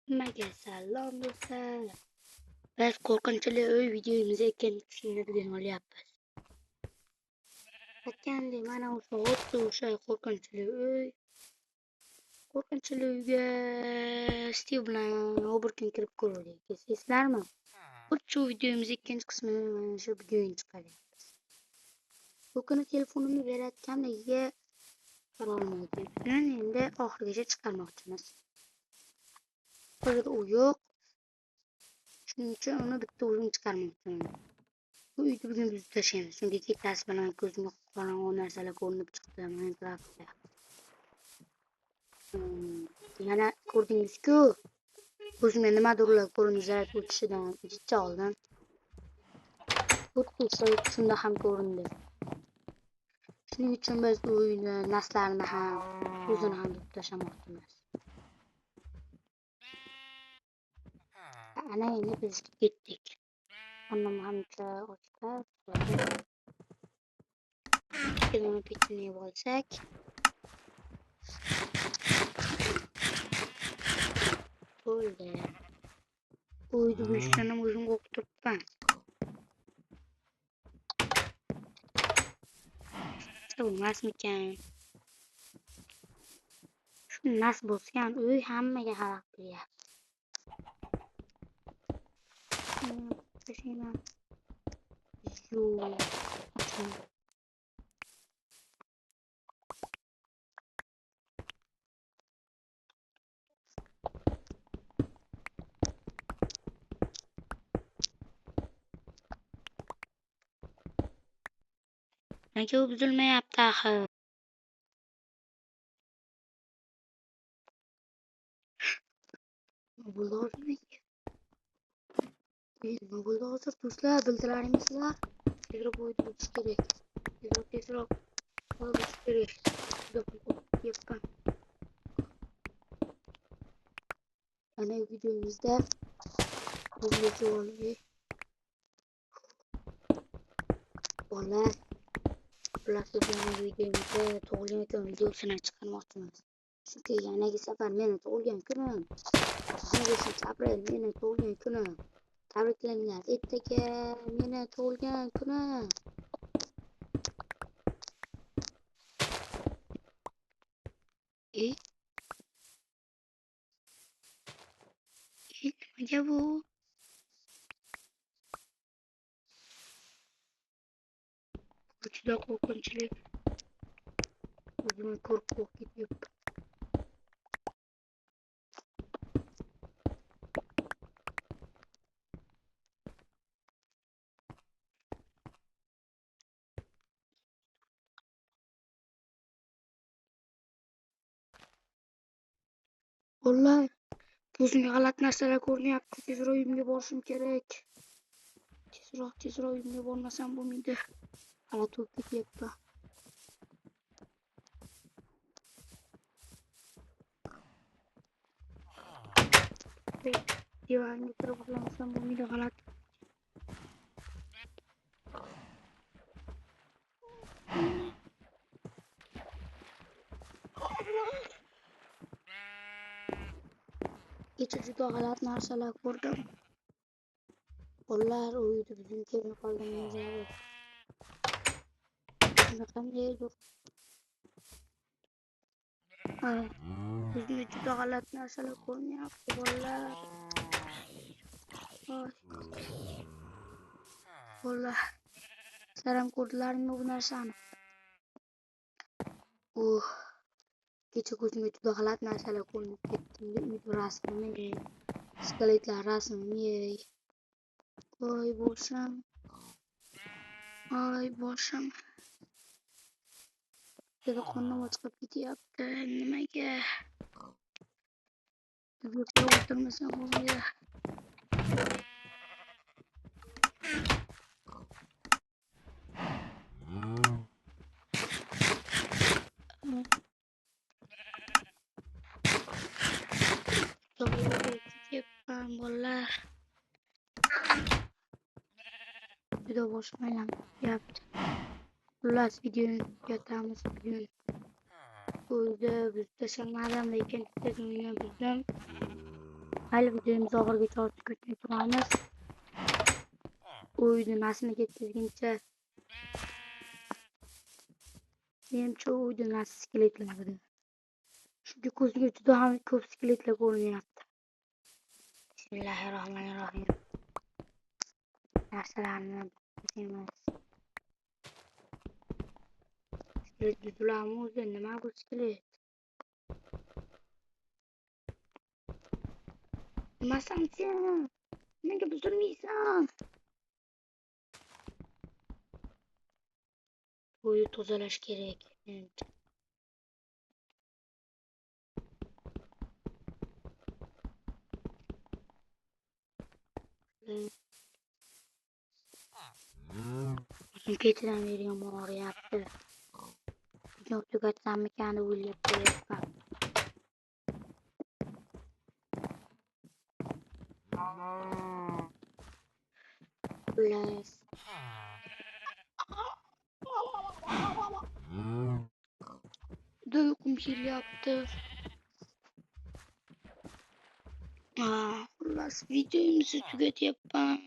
Hammaga salom do'stlar. Biz qo'rqinchli uy videomizni ikkinchi qismini bugun olyapmiz. Aytgandek, mana o'sha qo'rqinchli uy. Qo'rqinchli uyga Steve bilan bir kun kirib ko'rdik. Esingizlarmi? Shu videomiz ikkinchi qismini mana shu bugun chiqaryapmiz. Bu kuni telefonimni berayotganligiga qaror qildik. Endi oxirigacha chiqarmoqchimiz. Hozir u yo'q. Shuning uchun uni bitta o'zim chiqarmoqchiman. Bu uyni bugun buzib tashlaymiz. Chunki kechasi bilan ko'zimga qorong'u narsalar ko'rinib chiqdi Minecraftda. Yana ko'rdingiz-ku, ko'zimga nimadirlar ko'rinib zaryad o'tishidan jicha oldim. Xuddi shunda ham ko'rindi. Shuning uchun biz uyni naslarini ham, o'zini ham buzib tashlamoqchimiz. Ana endi biz ketdik. Onam hamcha ochlar. Kelini pitini yeb olsak. Bo'ldi. Uyni buzishdan o'zim qo'rqib turibman. Bo'lmasmikan? Shu nas bosgan uy hammaga xalaq qilyapti. Tashlayman. Nega u buzilmayapti axir? Nima bo'ldi hozir do'stlar, bildilaringizlar. Tezroq uyni buzish kerak. Tezroq buzish kerak. Yapman. Ana videomizda bizga olib bola bilasiz, yana videomizda tug'ilgan kun videosini chiqarmoqchimiz. Chunki yanagi safar meni tug'ilgan kunim. 15-aprel meni tug'ilgan kunim. Tabriklanglar, ertaga meni tug'ilgan kunim. Nimaga bu? Bu juda qo'rqinchli. O'zimni qo'rqib ketyapti. Vallahi ko'zimga g'alati narsalar ko'rinyapti. Tezroq uyimga borishim kerak. Tezroq uyimga bormasam bo'lmaydi. G'alati bo'lib ketyapti. Divarga kirib uxlamasam bo'lmaydi, g'alati. Kecha juda g'alati narsalar ko'rdim. Ular uyda bizning kelib qolganimiz yo'q. Qandaydir bizga juda g'alati narsalar ko'rinyapti bolalar. Bolalar, sizlar ham ko'rdilaringmi bu narsani? Kecha ko'zimga juda g'alati narsalar ko'rinib ketdi. Uyda rasmimi, skeletlar rasmimi. Voy boshim. Juda qonim chiqib ketyapti. Nimaga? Uyga o'tirmasam bo'lmaydi. Bolalar. Juda boshim aylanib ketyapti. Xullas videoni tugatamiz bugun. Uyda buzib tashlamadim, lekin tezroq buzdim. Mayli, videomizni oxirigacha ortib ketmay turamiz. Uyni nasibni ketkizguncha menimcha uyda nasib skeletlardi. Chunki ko'zimga juda ham ko'p skeletlar ko'rinyapti. Bismillahirrohmanirrohim. Narsalarni bilamiz. Skelet yuzulami o'zi nima bu skelet? Nimasan sen? Nega buzilmaysan? Uyni tozalash kerak. Ketidan beri yomon og'riyapti. Bugun tugatsammikan deb o'ylab qo'yyapman. Xullas. Juda uyqum kelyapti. Xullas videomizni tugatyapman.